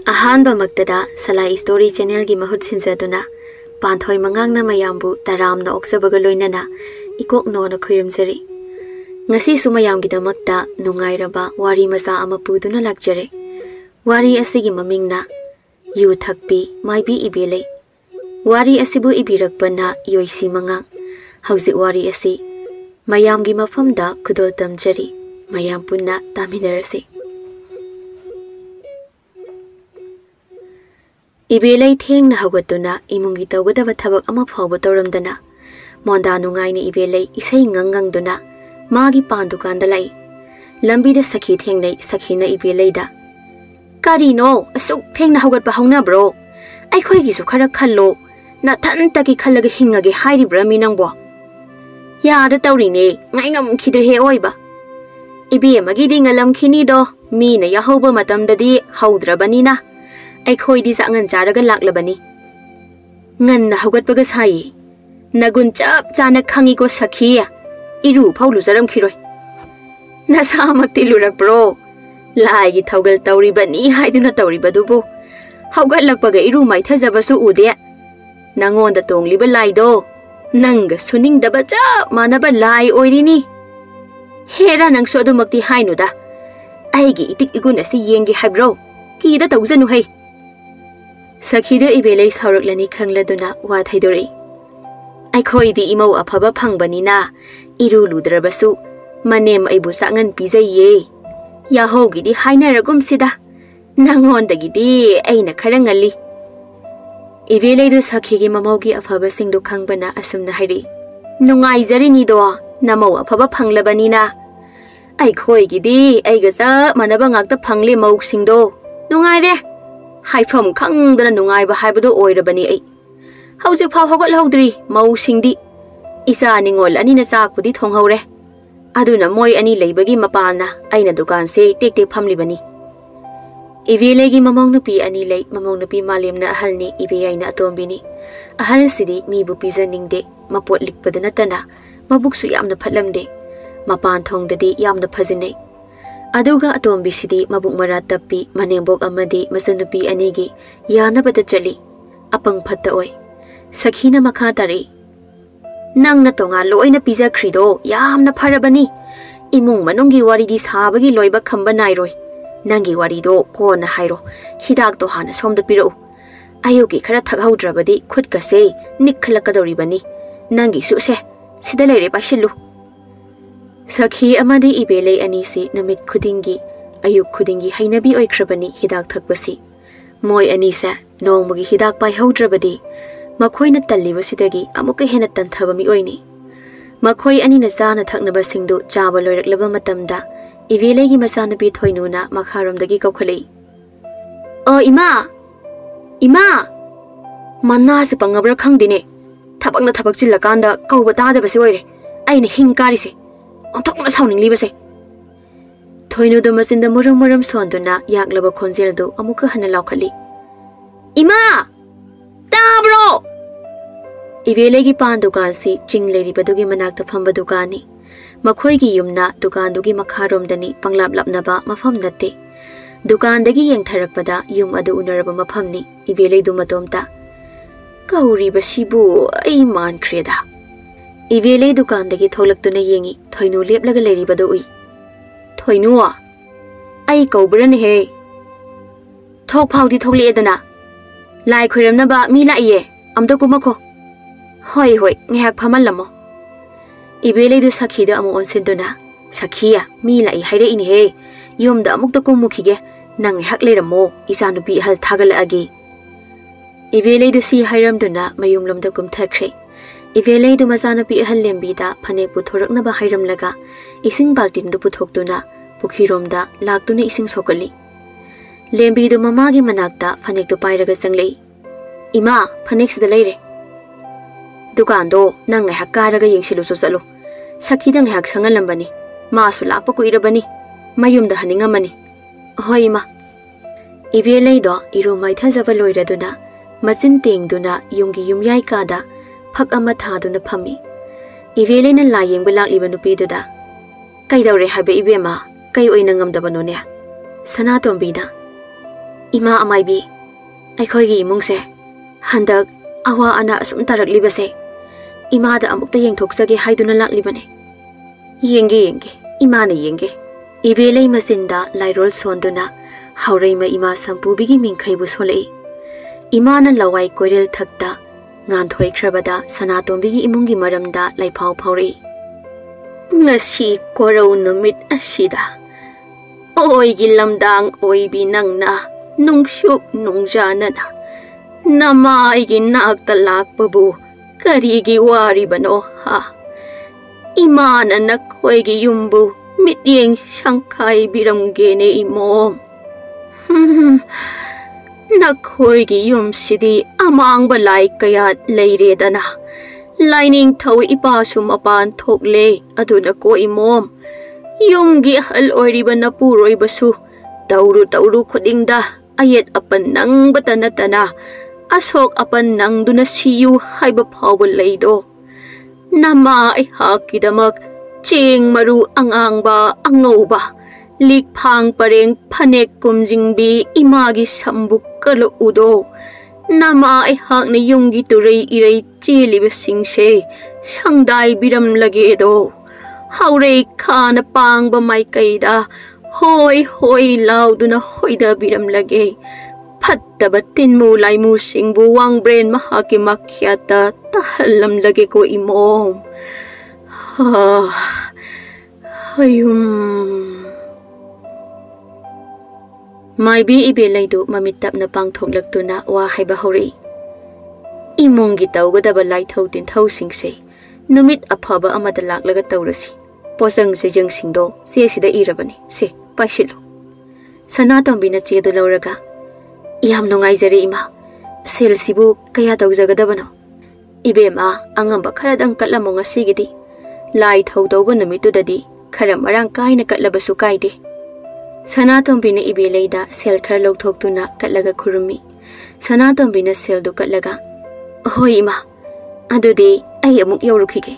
Ahanba Maktada Salai Story Channel gi mahut sinjaduna Panthoi Mangang na mayambu taram na oksabaga loinana ikok no na khuyumjari ngasi sumayam gi damakta nungairaba wari macha ama puduna lakjare wari asigi mamingna yu thakpi Amaibi Ebelei wari asibu ibirakpana Yoisi Mangang hauji wari asi mayam gi mafamda kudol tamjari mayam punna taminarasi Ebelei theng na hawatuna imungi tawgadaba thabak ama phawba tawramdana monda nungai ni Ebelei isai ngangang duna magi pan dukan da lai lambi da sakhi theng nei sakhi na Ebelei da kari no asuk theng na hawgat ba hauna bro ai khoi gi su khara khallo na than ta ki khallaga hingage hairi bra mi nang bo ya da tawri ne ngai ngam khidre he oi ba ibi magi di ngalam khini do mi na ya hawba matam da di hawdrabani na ai khoi di sa ngan charaga laklabani ngan na hawgat baga sai nagun chap chana khangi ko sakhiya iru phawlu jaram khiroi na samak tilurak bro lai gi thawgal tawri bani haiduna tawri badubu hawgat lakpaga iru mai thajabasu ude nangon da tongli ba lai do nanga suning da ba cha manaba lai oirini hera nang so adumakti hainu da ai gi itik igun asi yengi habro ki da tawjanu hai Sakhida Ebelei sauruklani khangladuna wa thaidori ai khoi di imau aphaba phangbani na iru ludrabasu manem aibu sangan pijaiye ya hogi di hainaragum sida nangon dagi di aina kharangali Ebelei du sakhigi mamaugi aphaba singdu khangbana asumna hari nungai jarini do namau aphaba phanglabani na ai khoi gi di ai ga sa manaba ngakta phangle mau singdo nungai re Haifam khang dana nungai ba haibado oirabani ai hauzik phau hogot laudri mau singdi isa ningol ani na chak pudi thonghore aduna moi ani leibagi mapalna aina dukan se tek tek phamli bani Ebelei gi mamong nupi ani lei mamong nupi malemna ahalni Ebelei na atombini ahal sidi mi bu pijaningde mapot likpadana tana mabuksu yamna phatlamde mapan thongdadi yamna phajinai Aduga atombi sidi mabuk marat tapi manembok amadi masanupi anigi yana bata chali apang phatta oi sakhina makha tari nang na tonga loi na pizza khrido yamna pharabani imung manungi wari di sabagi loiba khamba nairoi nangi wari do ko na hairo hidak to hana somda piro ayogi khara thaghaudrabadi khut ka se nikhalakadori bani nangi su se sida leire pashilu Sakhi amadi Ebelei anisi namit khudingi ayuk khudingi hainabi oikrabani hidak thakpasi moi anisa nongmugi hidak pai haudrabadi makhoina tallibasidagi amuka hena tanthabami oini makhoi ani na chana thaknaba singdu chaba loiraklaba matamda Ebelei gi masanabi thoinuna makharomdagi kaukhali o ima manna se pangabra khangdine thabakna thabak chillakanda kauba tadabasi oire aina hingkari se Ontok na sauning libase. Thoinu da masinda muram sonduna yaklaba khonjel do amuka hana laukhali. Ima! Tabro! Ebelei gi pan dukan si chingleri badugi manakta phamba dukani. Makhoi gi yumna dukan dugi makharom dani panglap lapnaba mafam natte. Dukan dagi yengtharakpada yum adu unaraba mafamni Ebelei du matomta. Kauri basibu ai man kreda. Ebelei dukan dagi tholaktuna yengi thoinu leplaga leribado ui thoinu ai kaubrani he thok phawdi thokle edana lai khoiramna ba mi laiye amda kumako hoi ngehak phamallamo Ebelei du sakhi da amu onsenduna sakhiya mi lai haire ini he yomda amukta kumukhige nang hak leramo isanupi hal thagala agi Ebelei du si hairamduna mayumlomda kumthakre Ebelei du masanapi ahal lembida phane puthorakna ba hairam laga ising baltin du puthoktuna pukhiromda laktuna ising sokali lembi du mamagi manakta phanek du pairaga sanglei ima phanek sida leire dukan do nang ngai hakaraga yengsilu so chalo sakhi dang hak sangalambani ma su lakpa ku irabani mayumda haningamani hoi ma Ebelei do iru mai thajaba loiraduna machin tengduna yumgi yumyai kada Phak ama thaduna phami Ebelei na layeng balak liba nupi duda kai daure habe ibema kai oina ngamdaba no ne sana tombina Ima Amaibi, ꯑꯩꯈꯣꯏꯒꯤ ꯏꯃꯨꯡꯁꯦ ꯍꯟꯗꯛ ꯑꯋꯥ ꯑꯅꯥ ꯑꯁꯨꯝ ꯇꯥꯔꯛꯂꯤꯕꯁꯦ ꯏꯃꯥꯗ ꯑꯃꯨꯛꯇ ꯌꯦꯡꯊꯣꯛꯆꯒꯦ ꯍꯥꯏꯗꯨꯅ ꯂꯥꯛꯂꯤꯕꯅꯦ. ꯌꯦꯡꯒꯦ ꯏꯃꯥꯅ ꯌꯦꯡꯒꯦ. Ebelei masinda lairol sonduna hauraima ima sampubigi mingkhaibu solei. Imana lawai koirel thakta nganthoi khrabada Sanatombigi imungi maramda laiphau phauri. Ngasi korau numit asida oigi lamdang oibi nangna nungshuk nungjanana nama igi nakta lakpabu karigi wari bano ha. Imana nakoigi yumbu Mityeng Shanghai biramgene imom. Nakhoigi yum sidi amang balai kaya leiredana. Lining thau ipa sumapan thokle aduna ko imom. Yumgi hal oiriba napuroi basu. Tauru khudingda ayet apan nang batanatana. Asok apan nang duna siyu haiba phawba leido. Nama ay hakidamak Cheng maru angangba angauba lik phang pareng phanek kumjingbi imagi sambuk kalo udo nama ai hak ne yungi turei irei cheliba singse sangdai biram lage do haurei khana pangba mai kaida hoi lauduna hoida biram lage phattaba tinmu laimu singbu wang brain mahaki makhyata tahallam lage ko imom. Amaibi Ebelei du mamitap na pangthoklaktuna wa haiba hori. Imungi tawgadaba laithau tinthau singse numit aphaba amada laklaga tawrasi. Posang se jang singdo se sida irabani se paisilu. Sanatombi na chedu lauraga yam nungaijare ima sel sibu kaya tawjagadabano. Ibema angamba kharadang katlamo ngasigidi lai thau tawba numitudadi khara marang kaina katlabasu kaide. Sanatombi na Ebelei da sel khar lawthoktuna katlaga khurumi. Sanatombi na sel du katlaga hoi ima adudi ai amuk yaurukhige.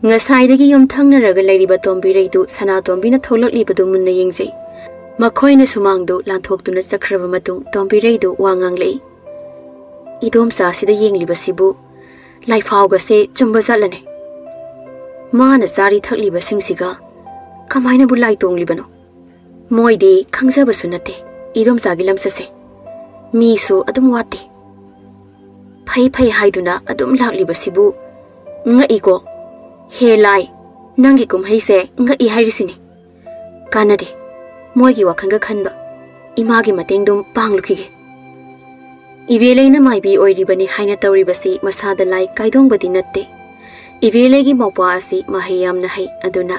Ngasaidagi yum thangnaraga lairiba tombirei du Sanatombi na tholaklibadu munna yengjei. Makhoina sumangdu lanthoktuna chakraba matung tombirei du wanganglei. Idom sa sida yenglibasibu laifauga se chumba zalane. Mana zari thakliba singsiga kamaina bu lai tonglibano. Moide khangzaba sunate idom sagi lamsase. Misu adum wati. Phai haiduna adum laklibasibu nga iko he lai nangi kumhei se nga I hairisini. Kanade moigi wakhanga khanba imagi matengdum panglukhige. Ebelei na maibi oiribani haina tawribasi masada lai kaidongbadi natte. Ebelei gi mawpa asi mahayam na hai aduna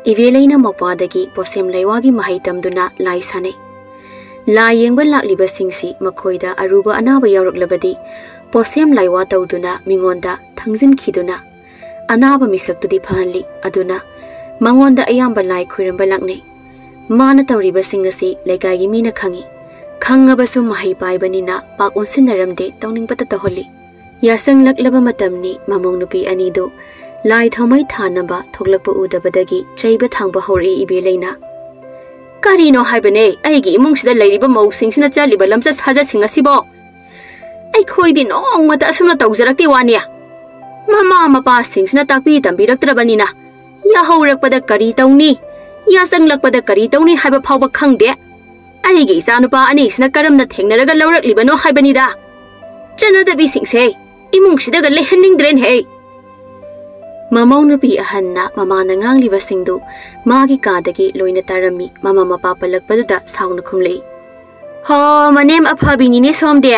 Ebelei na mawpa dagi posem laiwagi mahai tamduna lai sanai. Lai yengba lakliba singsi makhoida aruba anaba yauruklabadi posem laiwa tawduna mingonda thangjin khiduna anaba misaktudi phahanli aduna mangonda ayamba lai khuiramba lakne. Mana tawriba singasi laigagi mina khangi. Khangabasu mahai paibanina pak onsinnaramde tawningbata taholi. Yasang laklaba matamni mamong nupi anido lai thamai thanaba thoklakpa udabadagi chaiba thangba hori Ebelei na. Karino haibane aigi imungsida lairiba mausingsina chaliba lamsa saja singasibo. Ai khoidi nongmata asumna tawjarakti wania. Mama mapa singsina takpi tambiraktarabanina. Ya haurakpada kari tawni. Ya sanglakpada kari tawni haiba phawba khangde. Aigi isanupa ani isna karamna thengnaraga lauраklibano haibanida. Chanadabi singse imungsidaga lehaningdren hey. Mamau nupi ahanna mamana ngangliba singdu magi kadagi loina tarami mama mapa palakpaduda sauna khumlei. Ho manem aphabinini somde.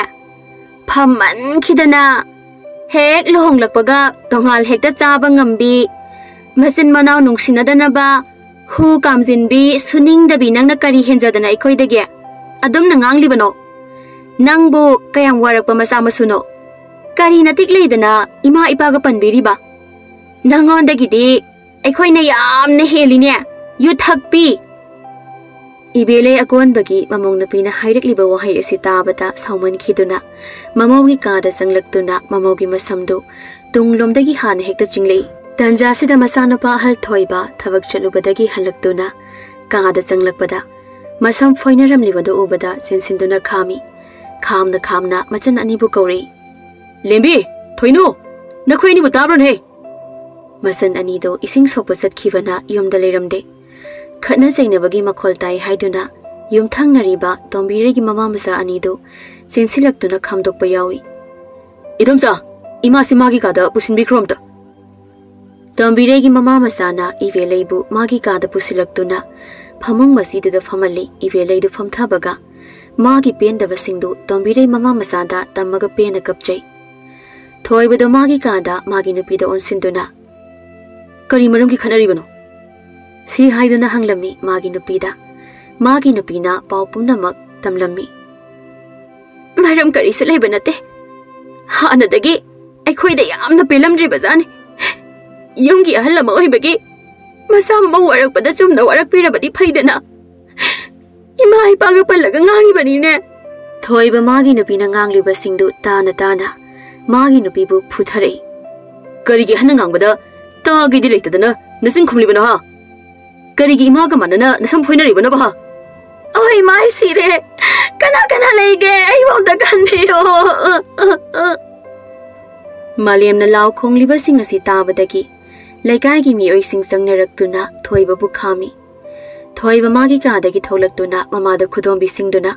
Phaman khidana hek lohonglakpaga tongal hekta chaba ngambi masin manau nungsinadana hu kamjinbi suningdabi nangna kari henjadana ikhoidage adum na nganglibano. Nangbu kayang warakpa masama suno. Kari natik leidana ima ipaga panbiriba. Nangondagidi aikhoina yamna heline yu thakpi. Ebelei akonbagi mamong napina hairakliba wahai asi tabata sauman khiduna mamogi kada sanglaktuna mamogi masamdu tunglomdagi hana hekta jinglei. Tanjasida masanopa hal thoiba thabak chalubadagi halaktuna kada sanglakpada masam foinaramlibadu ubada chensindu khami khamna machan anibu kauri lembi thoinu nakhoi ni butabron he masan ani do ising sokpa satkibana yumda leramde khana chainabagi makhol tai haiduna yum thangnariba tombiregi mama masa ani do chensilaktuna khamdokpa yawi idomsa ima simagi kada pusinbi kromta tombiregi mama masana Ebelei magi kada pusilaktuna phamung masida famali Ebelei du famthabaga magi pendava singdu tombirei mama masada tamaga pena kapchai thoibado magi kada magi nupida onsinduna kari marum ki khanari bano si haiduna hanglami magi nupina pau pumnamak tamlami maram kari salai banate hanadagi akhoi da yamna pelamdri bazani yungi ahallama oibagi masa ma warak pada chumna warak pirabadi phaidana ima ai paga pallaga ngangi bani ne thoiba magi nupina ngangli basingdu tana magi nupibu phuthare karigi hana ngangbada tagi di leitadana nasin khumlibana ha karigi ima ga manana nasam phoina ribana ba oi mai sire kana leige ai wonda kandiyo maliam na law khongliba sing asi tabadagi laikai gi mi oi sing sangnarakuna thoiba bu khami thoiba magi ka dagi tholaktuna mamada khudom bi singduna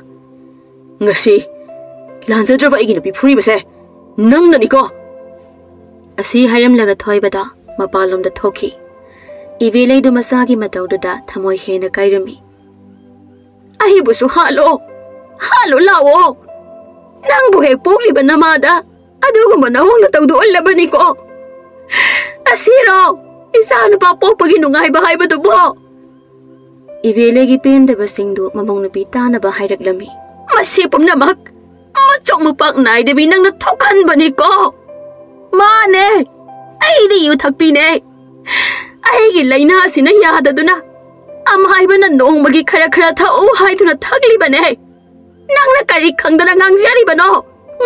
ngasi lanjadraba igi nupi phuri base nang na niko asi hayam laga thoibada mapalom da thoki Ebelei du masagi matauda thamoi hena kairami ahi busu halo lawo nang bu he pokli banamada adugo manahong na tawdu ullabani ko asiro isanu pa popagi nungai ba haibadu bo Ebelei gi penda basingdu mamong nupi tana ba hairaklami masipum namak machok mupak nai debi nang na thokhan bani ko mane ai di yu thakpi ne ai gi laina sina yadaduna am haibana nong magi khara thau haiduna thakli bane nang na kari khangdana ngangjari bano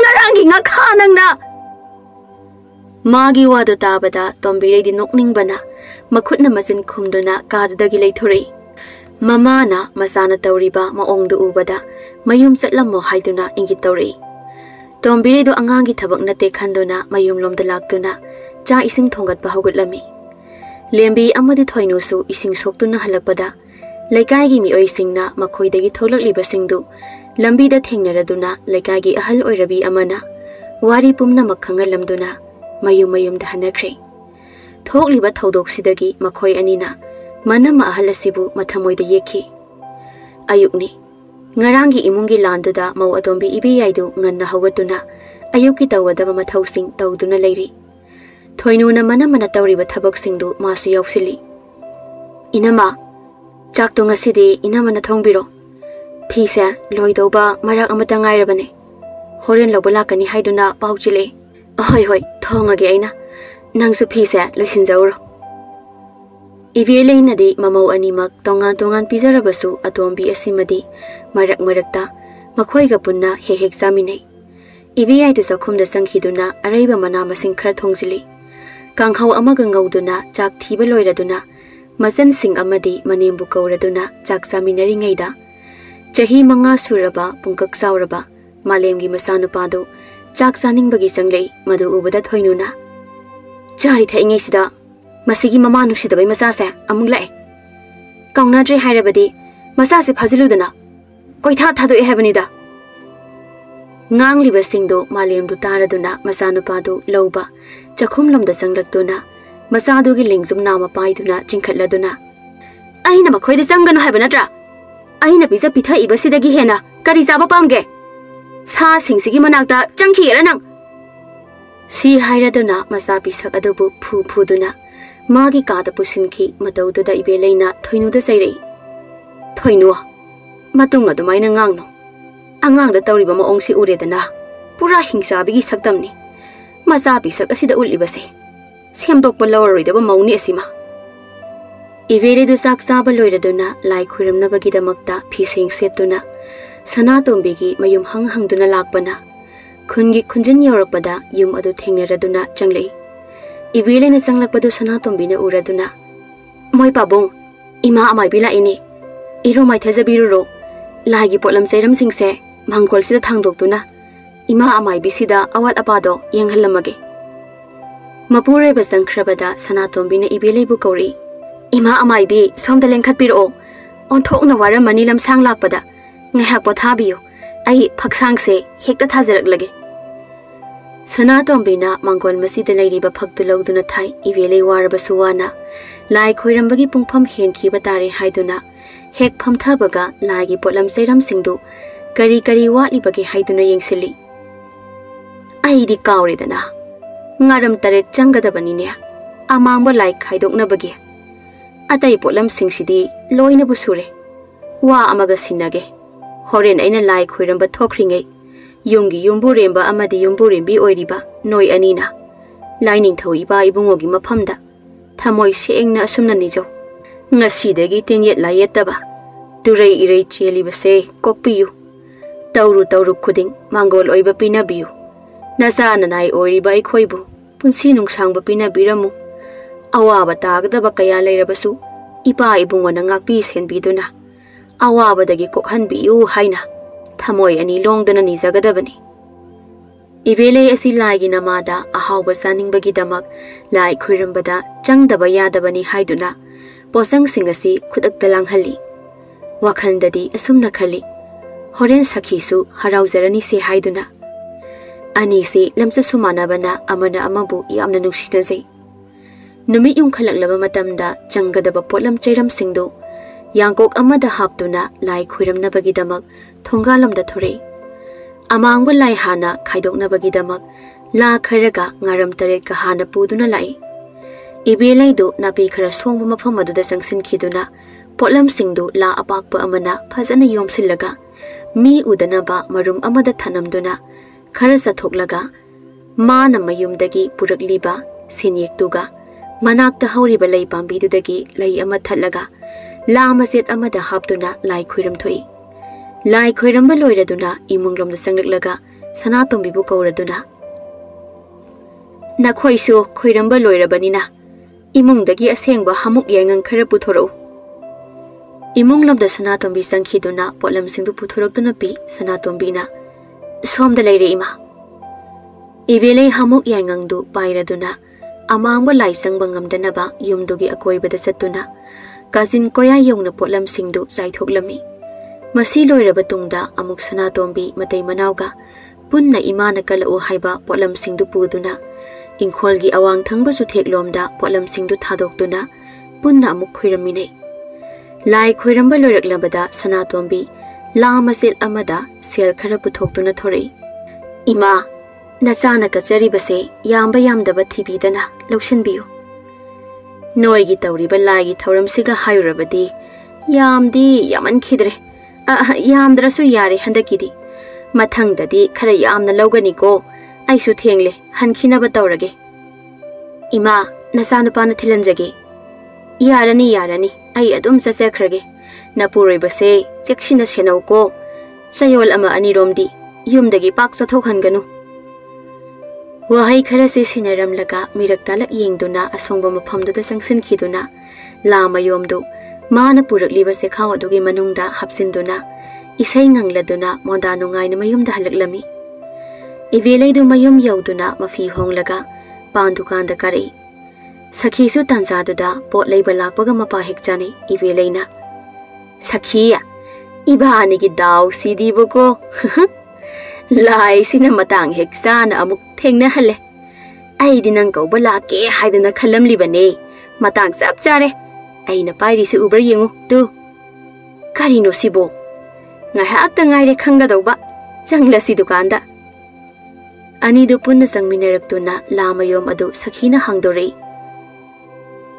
ngarangi nga khanang na magi wadu tabada tombirei di nokning bana makhutna masin khumduna kadagi leithori mama na masana tawriba maongdu ubada mayum chatlamo haiduna ingi tawri tombirei do angangi thabak na te khanduna mayum lomda laktuna cha ising thongat ba hogutlami lembi amadi thoinusu ising soktuna halakpada laikai gi mi oi singna makhoi dagi tholakliba singdu lambi da thengnaraduna laikai gi ahal oirabi amana wari pumna makhangalamduna mayum da hanakre thokliba thodok sidagi makhoi anina manama ahalasibu mathamoi da yekhi ayukni ngarangi imungi landuda mau atombi Ebelei du nganna hawatuna ayuki tawadaba mathausing tawduna leiri thoinuna mana tawriba thabak singdu masu yausili inama chakto ngasidi inama na thongbiro phisa loidoba marak amata ngairabane horen lobala kani haiduna pauchile hoi thongage aina nangsu phisa loisinjauro Ebelei nadi mamau animak tongan pizarabasu atombi asimadi marakta makhoi ga punna hek jaminei Ebelei du sakhumda sanghiduna araiba mana masing khara thongjili kanghau amaga ngauduna chak thiba loiraduna masan sing amadi manembu kauraduna chak jaminari ngaida chahi manga suraba pungkak sauraba malemgi masanu padu chak saningbagi sanglei madu ubada thoinuna chari thaingai sida masigi mama nusidabai masase amung lae kaunadre hairabadi masase phajiludana koitha thadu ehabanida ngangliba singdo malemdu taraduna masanu padu lauba chakhumlomda sanglakduna masadugi lingjum nama paiduna chingkhatladuna aina makhoida changanu habanatra aina pisa pitha ibasidagi hena kari chaba pamge sa singsigi manakta changkhira nang si hairaduna masa pisak adubu phuduna magi kada pusinki mataududa Ebeleina thoinuda sairei thoinu matung adumaina ngangno angangda tawriba maongsi uredana pura hingsabigi sakdamni masa pisak asida ulibase semdokpa lawaroidaba mauni asima Ebelei du sak chaba loiraduna lai khuiramnabagidamakta phiseng setuna sanatombi mayum hangduna lakpana khungi khunjin yorakpada yum adu thengnaraduna changlei Ebelei na sanglakpadu sanatombi na uraduna moi pabong ima Amaibi laini iro mai thajabiruro लाइगी पोटलम चैरम सिंगसे मांगोल सिदा थांगदोक्तुना इमा अमाइबी सिदा अवात अपादो यंगहलमगे मपुरे बजंख्रबदा सनातोंबिने इबेलेबु कौरी इमा अमाइबी सोमदा लेंखतपिरो ओंथोकना वारमनी लमसांग लाकपदा ngahak pothabiyo ai phaksang se hekta thajarak lage sanatom bina mangol masida leiriba phaktu loduna thai ibele waraba suwana lai khoirambagi pungpham henkhi batare haiduna hek phamthabaga laigi potlam seiram singdu kari kari walibagi haiduna yengsili ai di kawridana ngaram tare changadabani ne amangba lai khaidokna bagi atai potlam singsidi loina busure wa amaga sinage Horen aina lai khoiramba thokringai yumgi yumbu remba amadi yumbu rembi oiriba noi anina laining thoi ba ibungogi maphamda thamoi sengna asumna nijo ngasidagi tenyet layetaba turei irei cheli base kokpiyu tawru khuding mangol oiba pinabiyu nasa nanai oiriba ikhoibu punsi nungsangba pinabiramu awaba tagdaba kaya leirabasu ipa ibungona ngakpi senbiduna awabadagi kokhanbiyu haina thamoi ani longdana nijagadabani ibele asi laigi namada ahawba saningbagi damak lai khoirambada changdaba yadabani haiduna posang singasi khudakta langhalli wakhandadi asumna khali horen sakhisu harauzarani se haiduna ani se lamsa sumanabana amana amabu yamna nuksinajai numi yung khalaklaba matamda changadaba potlam chairam singdo Yangkok amada haptuna lai khoiramnabagi damak thongalamda thore amangba lai hana khaidoknabagi damak la kharaga ngaram taret ka hana puduna lai ibelei do napi khara songba mafam aduda sangsin khiduna potlam singdu la apakpa amana phajana yomsillaga mi udanaba marum amada thanamduna khara sathoklaga mana mayumdagi purakliba sinyektuga manakta hauriba lai pambidudagi lai ama thatlaga Lama set amada haptuna lai khoiram thoi lai khoiramba loiraduna imunglomda sanglaklaga sanatom bibu kauraduna na khoisu khoiramba loirabanina imungdagi asengba hamuk yangang khara puthoro imunglomda sanatom bi sangkhiduna potlam singdu puthoraktuna pi sanatom bina somda leire ima ibelei hamuk yangang du pairaduna amangba lai sangba ngamdanaba yumdugi akoibada satuna Kazin koya yung na potlam singdu zaithoklami. Masi loiraba tungda amuk sanatombi Meetei manawga punna imana kalao haiba potlam singdu puduna ingkholgi awang thangba su theklomda potlam singdu thadokduna punna amuk khoiramine. Lai khoiramba loiraklabada sanatombi lama sel amada sel khara puthokduna thorei. Ima nachana kacharibase yamba yamdaba thibidana lawshanbiyu. Noigi tawriba laigi thauramsiga hayurabadi yamdi yaman khidre yamdrasu yare handakidi mathangdadi khara yamna lawgani ko aisu thengle hankhina ba tawrage ima nasanupana thilanjage yarani ai adum chachekhrage napuroibase chekshina senau ko chayol ama ani romdi yumdagi pak chathokhangganu Wahai khara se sinaramlaga miraktala yengduna asongba maphamduda sangsin khiduna lama yomdu mana purakliba se khawadugi manungda hapsinduna isai ngangladuna monda nungaina mayumda halaklami ibelei du mayum yauduna mafi honglaga pandukanda kare sakhisu tanzaduda pot leiba lakpaga mapa hekjani ibeleina sakhiya ibani gi daw sidibuko Lai sina matang heksana amuk thengna hale ai dinang ko bala ke haidana khalam libane matang sap chare ai na pairi se ubar yengu tu karino sibo ngai hak ta ngai re khanga doba changla si dukanda ani du punna sangminarak lama yom adu sakhina hangdore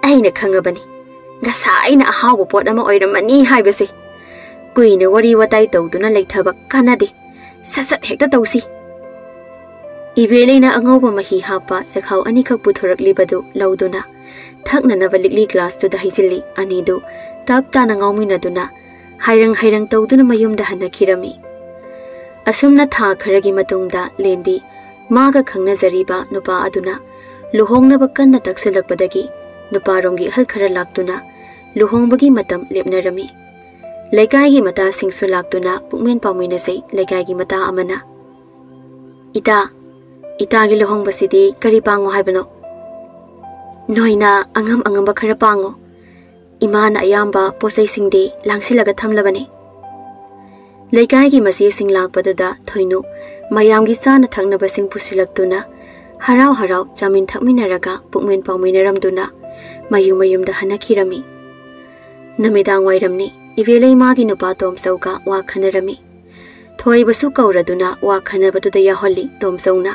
ai na khanga bani ngasa ai na hawo pot ama oiramani haibase kuina wari watai tawduna leithaba kanade Sasat hekta tausi. Ibelei na angawba mahi hapa sakhau anikak puthoraklibadu lauduna thakna navalikli glass tu dahijili anidu tapta na ngawminaduna hairang tawduna mayumda hanakhirami asumna tha kharagi matungda lembi maga khangna zariba nupa aduna luhongnaba kanna taksalakpadagi nupa rongi hal khara laktuna luhongbagi matam lepnarami Laikai gi mata singsu laktuna pukmen pamina sei laikai gi mata amana. Ita gi lohong basidi kari pango haibano. Noina angam khara pango. Imana ayamba posai singde langsilaga thamlabani. Laikai gi masi sing lakpaduda thoinu mayam gi sana thaknaba sing pusilaktuna harau jamin thakminaraga pukmen pawminaramduna mayum da hanakirami. Namidang wairamni Ebelei magi nupa tom sauka wa khanarami. Thoi basu kauraduna wa khanabatuda yaholi tom sauna.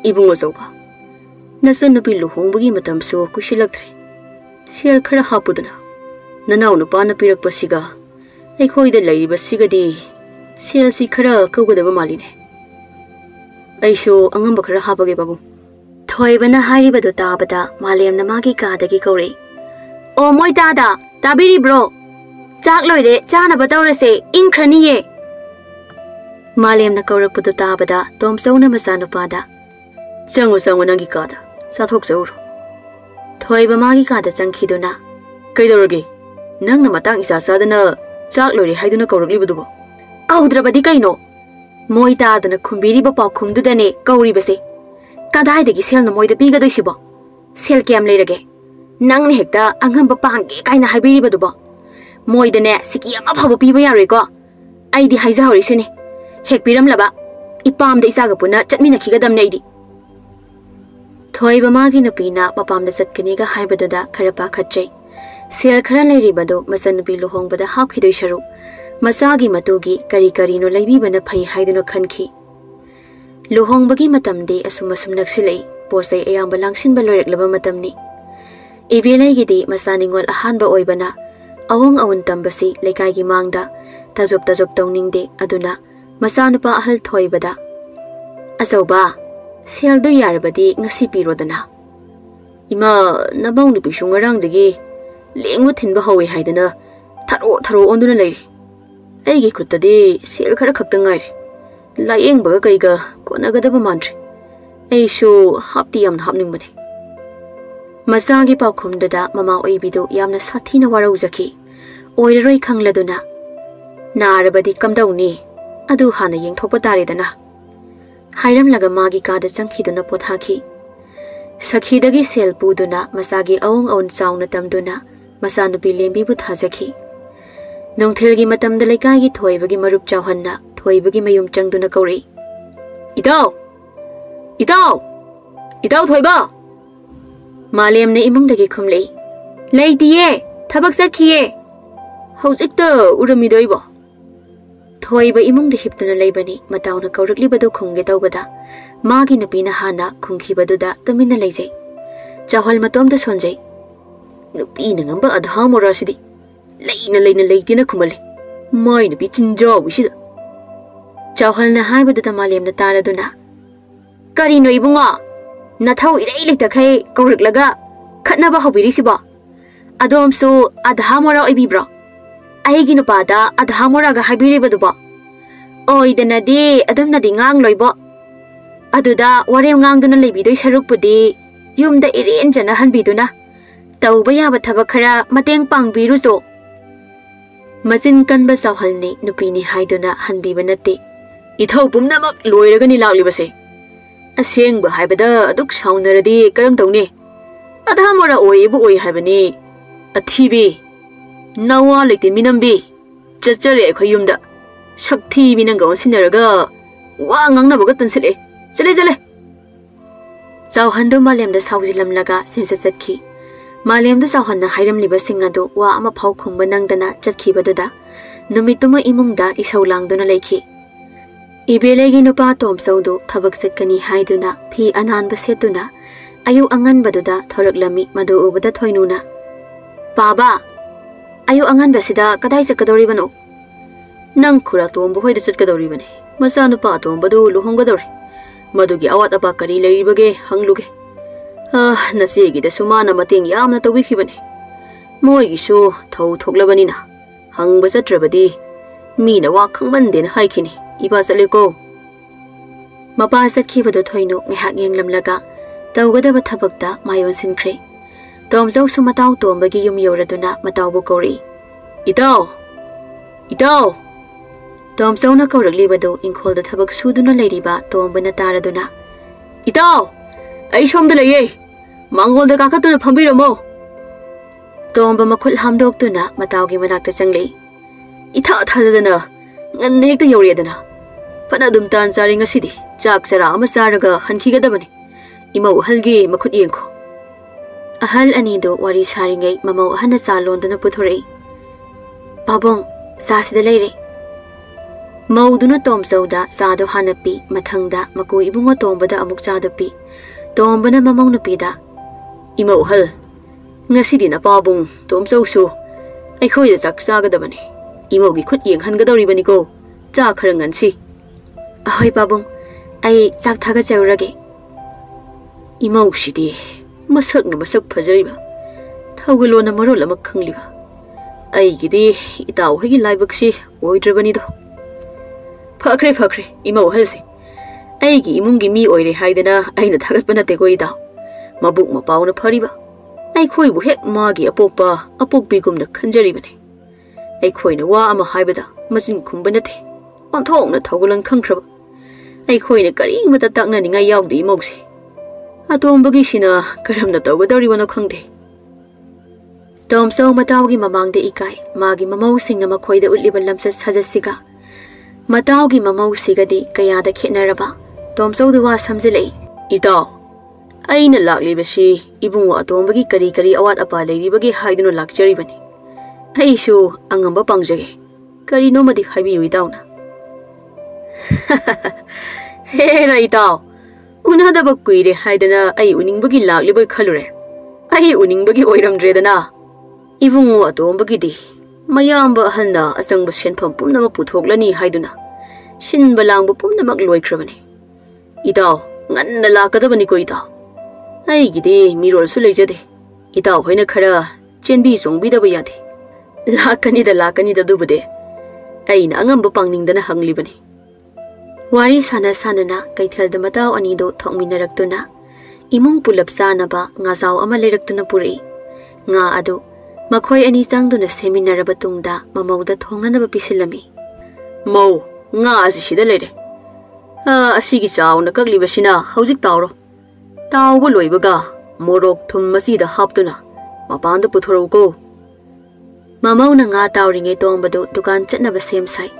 Ibungo sauba. Nasan nupi luhongbugi matam su kushilaktre. Sel khara hapuduna. Nanau nupa na pirakpasiga. Aikhoida lairibasiga di sel si khara kaugadaba maline. Aisho angamba khara hapage babu. Thoi bana haribadu tabada malem namagi kadagi kaure. O moi dada, tabiri bro. Chak loide chana batawrase inkraniye. Malem na kaurakpadu tabada tom sauna masanupada. Changu nangi kada. Sathok sauro. Thoi ba magi kada changkhiduna. Kaidorage. Nangna matang isa sadana chak loide haiduna kauraklibadubo. Kaudrabadi kaino. Moi tadana khumbiri ba pakhumdudane kauribase. Kadaidagi selna moida pigadoisibo. Sel kyam leirage. Nangna hekta angam ba pangge kaina haibiribadubo. Moidane siki ama phaba piba yareko. Aidi haiza horisine. Hek piram laba. Ipamda isaga puna chatmina khigadamne aidi. Thoi ba magi nupina mapamda chatkaniga haibaduda khara pakhatchai. Sel khara leiribadu masanupi luhongbada hapkhidoi sharu. Masagi matugi kari no laibibana phai haidano khankhi. Luhongbagi matamde asum naksilai posai ayamba langsinba loireklaba matamni. Ebelei gidi masaningol ahanba oibana awong awun tambasi laikai gi mangda tajop tawningde aduna masanupa ahal thoibada. Asauba seldo yarbadi ngasi pirodana. Ima nabawni pisungarangdagi lengmu thinba hawi haidana tharo onduna leiri. Aigi kuttadi sel khara khakta ngaire. Layengbaga kaiga konagadaba mandre. Aishu hapti yamna hapningbane. Masagi paukhumduda mama oibidu yamna sathina waraujaki. Oiraroi khangladuna. Narabadi kamdauni. Adu hana yengthokpa taredana. Hairamlaga magi kada changkhiduna pothaki. Sakhidagi sel puduna masagi awung chauna tamduna masanupi lembibu thajaki. Nongthilgi matamda laikai thoibagi marup chawhanna thoibagi mayum changduna kauri. Idao thoiba. Malem ne imungdagi khumlei. Leitiye thabak sakhiye. Haujikta uramidoibo. Thoiba imungda hiptuna leibani matawna kaurakliba khungge tawbada magi nupina hana khungkhibaduda tamina leijai. Chawhal matomda sonjai. Nupina ngamba adha morasidi. Leina leitina khumale. Mai nupi chinjaw wisida. Chawhal na haibaduda malem na taraduna. Karino ibunga. Nathau irei leitakhai kauraklaga khatnaba hobirisiba. Adomsu adha mora oibibra. Aigi nupada adha moraga haibiribaduba. Oidanadi adamnadi ngang loibo. Aduda warem ngangduna leibidoi sarukpudi yumda iren jana hanbiduna. Tauba yaba thabak khara mateng pangbiruso. Masin kanba sawhalni nupini haiduna hanbiba natte. Ithau pumnamak loiragani laklibase. Asengba haibada aduk saunaradi karam tawni. Adha mora oibu oi haibani. Athibi. Nawa lekte minambi. Chachare khoyumda. Shakthi binanga sinaraga. Wa ngangnabaga tansile. Chale. Chawhando malemda sawjilamlaga sensa chatkhi. Malemda chawhanna hairamliba singadu wa ama phau khumba nangdana chatkhibaduda. Numituma imungda isaulangduna leikhi. Ebelei nupa tom saudu thabak satkani haiduna phi ananba setuna ayu anganbaduda thoraklami madu ubada thoinuna. Baba ayu anganbasida kadai sakadoribano. Nang khura tombu hoida chatkadoribane. Masa nupa tombadu luhonggadore. Madugi awat apa kari leiribage hangluge. Nasigi sumana mateng yamna tawbikhibane. Moigisu thau thoklabanina. Hangba chatrabadi mina wa khangban haikini. Iba saleko. Mapa sakhibadu thoinu ngihak yenglamlaga tawgadaba thabakta mayon sinkre. Tomjau sumataw tombagi yum yoraduna matawbu kori. Idao Itao! Tomsona kaurakliba inkol da thabak suduna leiriba tombana taraduna. Itao! Ai somda leye! Mangol da kakatuna phambiramo! Tomba makhut hamdoktuna matawgi manakta changlei. Itha thadana nganne hekta yauredana. Phana dum tan chari ngasidi chak chara ama charaga hankigadabani. Imau halgi makhut yengkho. Ahal anido wari saringai mamau ahana chalondana puthorei. Pabong sasida leire. Mauduna tomsauda sado hanapi mathangda maku ibungo tombada amuk chadapi. Tombana mamau nupida. Imau hal ngasidi na pabong tomsausu. Aikhoi da chak chagadabani. Imau gi khut yenghangadoribani ko. Cha kharangan si. Ahoi pabong ai chak thaga chaurage. Imau sidi masak na masak phajariba. Thawgalo na marol amak khangliba. Ai gidi itaw hagi laibakshi oidrabani do. Fakre imau halse. Ai gi imungi mi oire haidana aina thagatpana te ko ida. Mabuk mapaw na phariba. Ai khoi bu hek magi apokpi gumna khanjaribani. Ai khoi na wa ama haibada masin khumbana the. Onthong na thawgalan khangkraba. Ai khoi na karing mata takna ninga yaudi imausi. Atombagi sina karamna tawgadoribano khangde. Tomso matawgi mamangde ikai magi mamau singa makhoida utliba lamsa sajasiga. Matawgi mamau sigadi kayada khetnaraba. Tomso duwa samjilei. Itaw aina laklibashi ibungwa atombagi kari awat apa leiribagi haiduna lakjaribani. Aisu angamba pangjage. Kari no madi haibiyu itawna. Hera itaw. Unadaba kuire haidana ai uningbagi lakliboi khalure. Ai uningbagi oiramdredana. Ibungo atombagi di. Mayamba ahalna asangba senpham pumnamak puthoklani haiduna. Shinba langba pumnamak loikrabani. Itaw nganna lakadabani ko itaw. Ai gidi mirol su leijade. Itaw hoina khara chenbi jongbidaba yade. Lakani da dubude. Aina angamba pangningdana hanglibani. Wari sana na kaithal da mataw anido thokminaraktuna imung pulap sanaba ngazaw ama leiraktuna puri nga adu makhoi ani changduna seminaraba tungda mamauda thongnanaba pisilami mau nga asida leire asigi chawna kaglibasina hojik tawro tawbo loibaga morok thum masida haptuna mapanda puthorauko mamauna nga tawringe tombadu dukan chatnaba semsai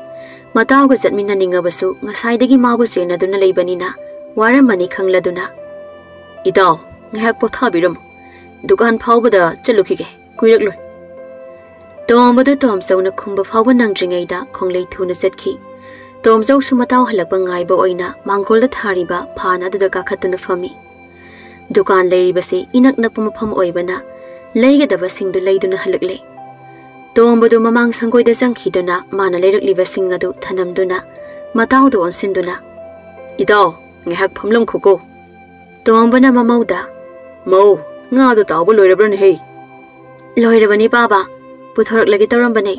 Mataw ga zatmina ningabasu ngasaidagi mabu senaduna leibanina waramani khangladuna. Itaw ngahak pothabiram dukan phawbada chalukhige kuirakloi. Tombadu tomsauna khumba phawba nangdringaida khonglei thuna chatki. Tomsau su mataw halakba ngaiba oina mangkolda thariba phana aduda kakhatuna phami. Dukan leiribase inak nakpa mapham oibana leigadaba singdu leiduna halakle. Tombadu mamang sanggoida sangkhiduna mana leirakliba singadu thanamduna matawdu onsinduna. Itaw ngahak phamlam khoko. Tombana mamauda mau ngadu tawba loirabran he. Loirabani baba puthorak lagi tarambane.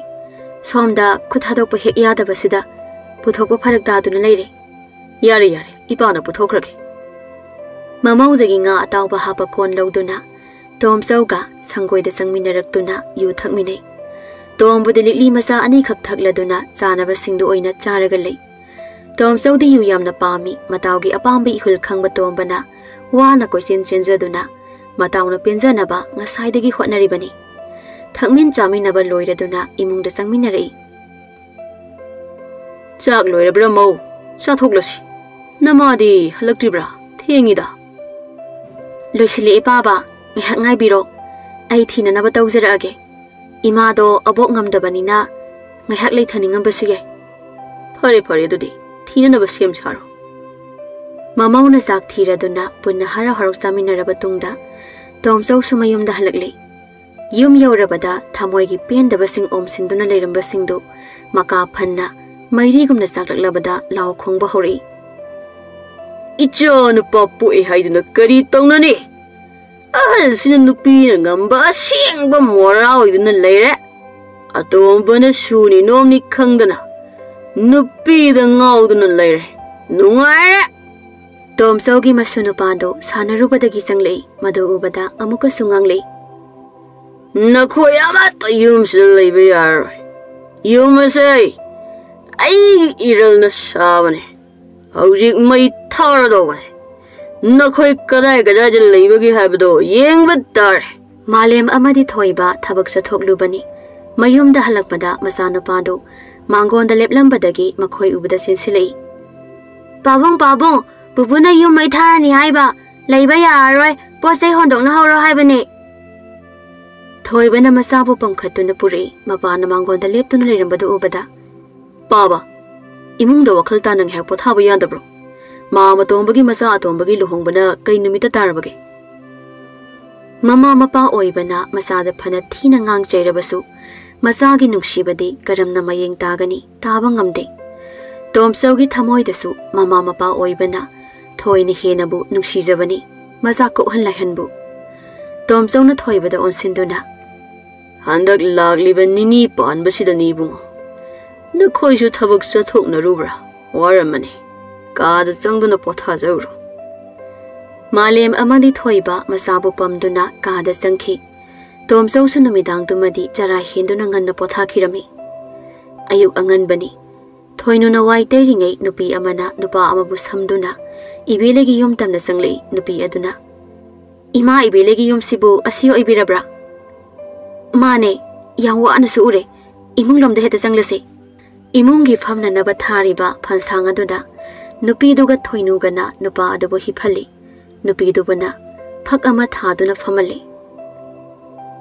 Somda khuthadokpa hek yadabasida puthokpa pharak daduna leire. Yare ipana puthokrake. Mamaudagi nga atawba hapa kon lawduna tomsauga sanggoida sangminaraktuna yu thakminei. Tombude likli masa ani khak thakladuna chanaba singdu oina charaga lei. Tomsaudi yu yamna pami matawgi apambi ihul khangba tombana wana koisin chenjaduna matawna penjanaba ngasaidagi hotnaribani. Thakmin chaminaba loiraduna imungda sangminarei. Chak loirabra mau chathoklasi. Namadi halaktribra thengida. Loisili baba ngahak ngaibiro ai thinanaba tawjarage. Imado abok ngamdabanina ngahak leithaningambsu yai. Phare adudi thinanaba sem saro. Mamauna sak thiraduna punna hara harok chaminaraba tungda tomsau sumayumda halakle. Yum yaurabada thamoigi pendaba sing omsinduna leiramba singdu maka phanna mairigumna saklaklabada law khongba hori. Icho nupa pu e haiduna kari tawnani. Ahal sina nupi na ngamba asingba mora oiduna leire. Atombana suni nomni khangdana. Nupi da ngauduna leire. Nungaire. Tomsaugi masunupado sanarubadagi sanglei madu ubada amuka sunganglei. Nakoy amat yumsila leiba yaroi. Yumasei, I iril na sabane. Howjik may taradoban. Nakoy kadai gadajal labagi habdo, yeng batar. Malem amadi thoiba thabak sathoklubani. Mayumda halakpada masana pado. Mangonda leplambadagi makhoi ubada sinsilei. Pabong pabong, bubuna yum may tharani haiba. Laiba yaroi, posay hondok na horo haibane. Thoibana masabu pangkhatuna puri, mapana mangonda leptuna lirambadu ubada. Baba, imungda wakal tanang hek pothaba yandabro. Mama tombagi masa atombagi luhongbana kay numita tarabagi. Mama mapa oibana masada phana thina ngang chairabasu. Masagi nungshibadi karamna mayeng tagani taba ngamde. Tomsaugi thamoidasu mama mapa oibana thoini henabu nungshijabani masa kokhan lahanbu. Tomsauna thoibada onsinduna. Handak lagliba nini panbasida nibungo. Nakhoisu thabak chathoknarubra waramani. Kada changduna pothajawro. Malem amadi thoiba masabu pamduna kada changki. Tomsausu numidang tumadi chara hinduna nganna pothakirami. Ayuk anganbani. Thoinuna waitay ringay nupi amana nupa amabu samduna. Ibelegi yum tamna sanglay nupi aduna. Ima ibelegi yum sibu asiyo ibirabra. Mane, yang wa ana suure. Imung lomda heta sanglase. Imungi famna naba thariba phansang aduna. Nupi duga thoinuga na nupa adubo hipali. Nupi dubana phak ama thaduna famali.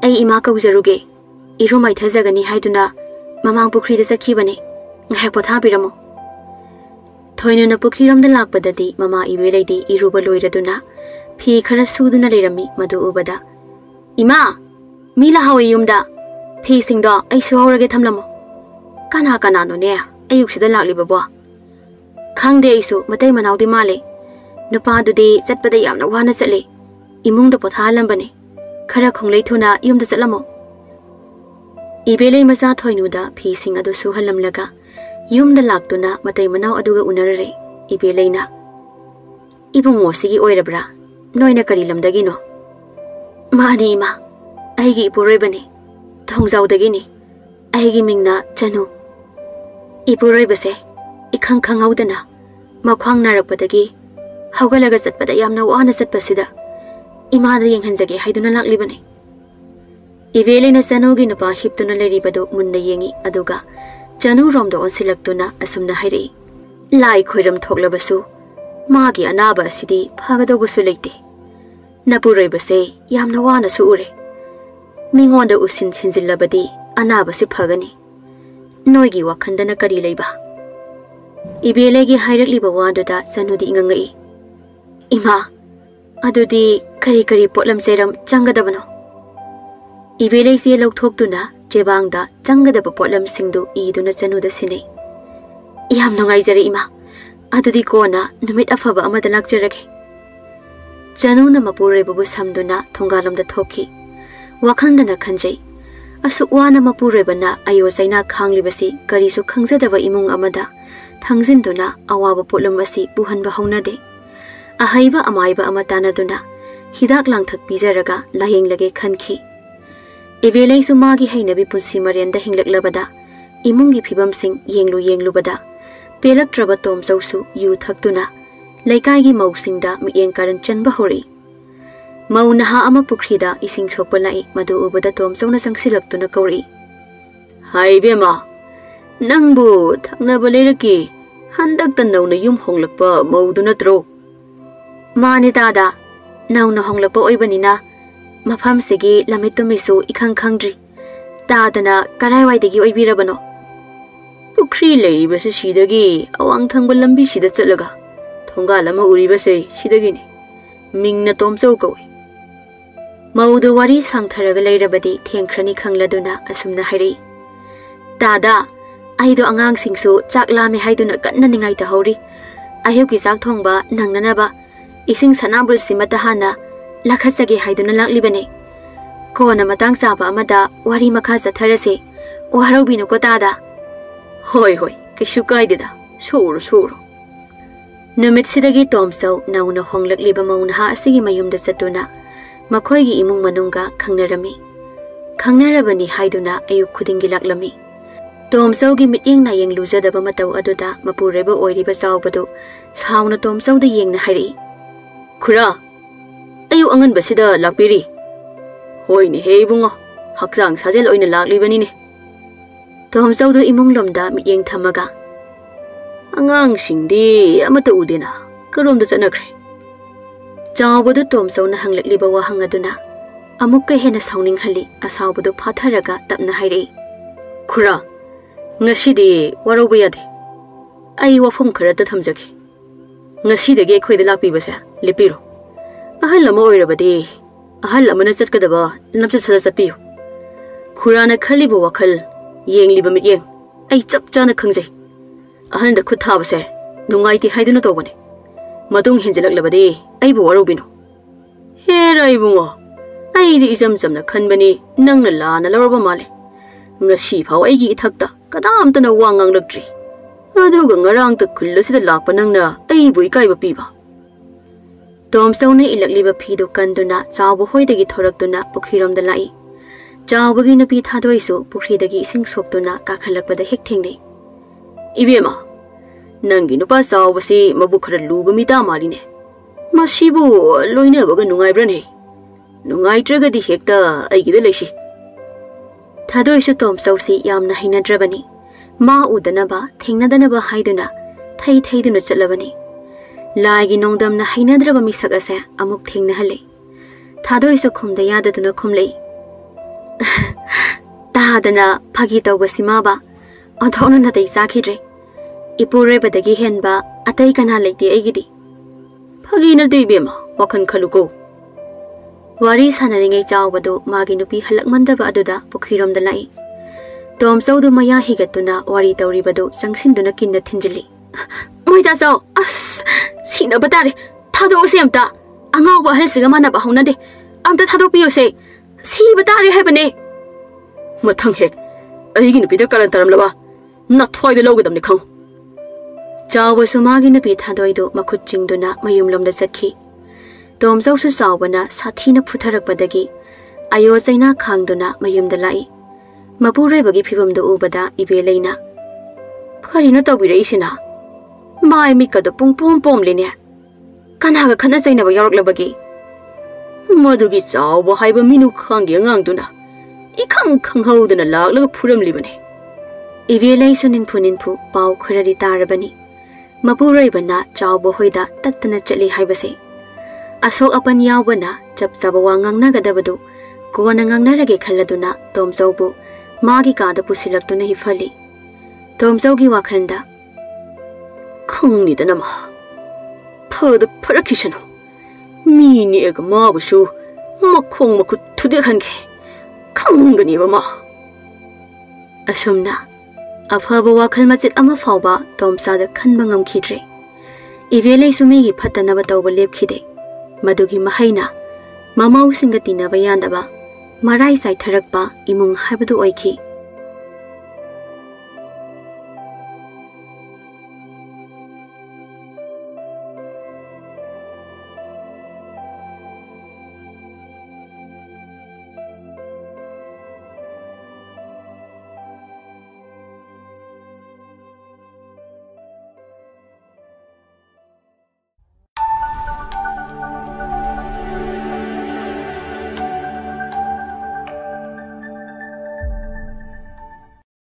Ay ima kaujaruge. Iru mai thajagani haiduna mamang pukhri da sakhibane. Ngahak pothabiramo. Thoinuna pukhiramda lakpadadi mama ibelei iruba loiraduna phi khara suduna lerami madu ubada. Ima, mila hawi yumda. Phi singdo ay suhorage thamlamo. Kana kana no ne ayuksida lakliba bo. Khangde isu matai manaudi male. Nupa dudi chatpada yamna wana chatle. Imungda pothalambane. Khara khonglei thuna yumda chatlamo. Ibelei masa thoinuda phi sing adu suhalamlaga. Yumda laktuna matai manau aduga unarare. Ibelei na. Ibungo sigi oirabra. Noina kari lamdagino. Mani ima. Aigi ipuroibane. Thongzaudagini. Aigi mingna chanu. Ipuroibase. Ikhang khangaudana. Makhwang narakpadagi. Hawgalaga chatpada yamna wana chatpasida. Imada yenghanjage haiduna laklibane. Ibelei na chanugi nupa hiptuna leribadu munna yengi aduga chanu romda onsilaktuna asumna hairi. Lai khoiram thoklabasu. Magi anaba asidi phagadobusu leite. Napuroibase yamna wana su ure. Mingonda usin sinjillabadi anaba si phagani. Noigi wakhandana kari leiba. Ibelegi hairakliba waduda chanudi ingangai. Ima, adudi kari kari potlam seram changadabano. Ibelei si laukthokduna jebangda changadaba potlam singdu iduna chanuda sinei. Yam nungaijare ima. Adudi kona numit afaba amada lakjarake. Chanuna mapurebabu samduna thongalamda thoki. Wakhandana khanjai. Asuk wana mapurebana ayo saina khanglibasi karisu khangzadaba imung amada thangzinduna awaba potlam asi buhanba haunade. Ahaiba amaiba amatanaduna hidak langthak pijaraga layenglage khanki. Ebelei sumagi hainabi punsi marianda hinglaklabada imungi phibamsing yenglubada pelaktraba tomsausu yu thaktuna laikaigi mausingda miyeng karan chanba hori. Maunaha ama pukhrida ising sopalai madu ubada tomsauna sangsilaktuna kauri. Hai bema, nangbu thaknaba leraki handak tanawna yum honglakpa mauduna tro. Mani dada, nauna honglakpa oibanina mafam sigi lamitumisu ikhang khangdri. Dadana karaiwaidagi oibirabano. Pukri leibase sidagi awang thangba lambi sida chatlaga. Thongalama uribase sidagini. Mingna tomsau kawi. Maudu wari sangtharaga leirabadi thengkhrani khangladuna asumna hairi. Dada, aido angang singsu chaklame haiduna kanna ningai tahori. Ayuki sak thongba nangnanaba ising sanabul simata hana lakhasage haiduna laklibane. Kona matang saba amada wari makha chatharase. Warobino ko dada. Hoi kaisu kaidida. Suro. Numit sidagi tomsau nauna honglakliba maunaha asigi mayumda satuna. Makhoigi imung manungga khangnarami. Khangnarabani haiduna ayuk khudingi laklami. Tomsaugi mityeng na yeng luzadaba matau aduda mapureba oiriba saubadu sauna Tomsauda yengna hari. Khura, ayu angan basida lakpiri. Hoi ni hei bungo, hakjang sajel oina laklibani ni. Tomsaudu imung lomda mityeng thamaga. Angang singdi amata udena, karomda chanakre. Chawbadu Tomsauna hanglakliba wahang aduna amukka hena sauning hali asawbadu phatharaga tapna hairi. Khura, ngasidi warauba yade. Ai wafum kharata thamjaki. Ngasidagi akhoi da lakpibase lepiro. Ahal lama oirabadi ahal lamana chatkadaba lamsa sada chatpiyo. Khurana khaliba wakhal yengliba mityeng ai chap chana khangjai. Ahal da khut thabase nungaiti haiduna tobane. Madung henjalaklabadi aibu waraubino. Hera ibungo. Ai di isam samna khanbani nangna lana lawraba male. Ngasi phaw aigi ithakta kadamtana wangang lakdri. Aduga ngarang ta kullasida lakpa nangna aibu ikaiba piba. Tomsauna ilakliba phidu kanduna chawbu hoidagi thoraktuna pukhiramda lai. Chawbagi nupi thadoisu pukhridagi ising soktuna kakhalakpada hek thengnei. Ibema, nangi nupa chawbasi mabu khara luba mita maline. Masibu loinabaga nungaibran he. Nungaitragadi hekta aigida leishi. Thadoisu Tomsausi yamna hinadrabani. Ma udanaba thengnadanaba haiduna thai thaiduna chatlabani. Laigi nongdamna hainadraba misak ase amuk thengnahale. Thadoisu khumda yadaduna khumlei. Tahadana phagi tawbasimaba adhona natai sakhidre. Ipurebadagi henba atai kana leiti aigidi. Phagi na deibema wakhan khaluko. Wari sanaringai chawbadu magi nupi halakmandaba aduda pukhiramda lai. Tomsaudu maya higatuna wari tauribadu sangsinduna kinna thinjili. Moida sao as sina batare thado se amta angau ba halsiga manaba haunade amta thado piyo se si batare haibane. Mathang hek aigi nupi da karan taram laba na thoi da logadamni khang. Chawbasu magi nupi thadoidu makhut chingduna mayumlomda satki. Tomsausu sawbana sathina phutharakpadagi ayo chaina khangduna mayumda lai. Mapurebagi phibamdu ubada Ebeleina. Karino tawbiraisina. Mai mikada pungpom pomlene. Kanaga khana chainaba yaraklabagi. Madugi chawba haiba minu khanggi angangduna ikhang khanghaudana laklaga phuramlibane. Ebelei sunin phuninphu pau kharari tarabani. Mapurebana chawba hoida tattana chali haibase. Asok apan yawbana chapchaba wangangnagadabu kona ngangnarage khalladuna Tomsaubu magi kada pusilaktuna hifali. Tomsaugi wakhanda khangni danama phada pharakishano mini ega mabusu makhong makut thude khange khangani bama. Asumna afaba wakhal machit ama fawba Tomsada khanba ngamkhidre. Ebelei sumigi phatanaba tawba lepkhide. Madugi mahaina mamau singa tinaba yandaba marai sai tharakpa imung haibadu oiki.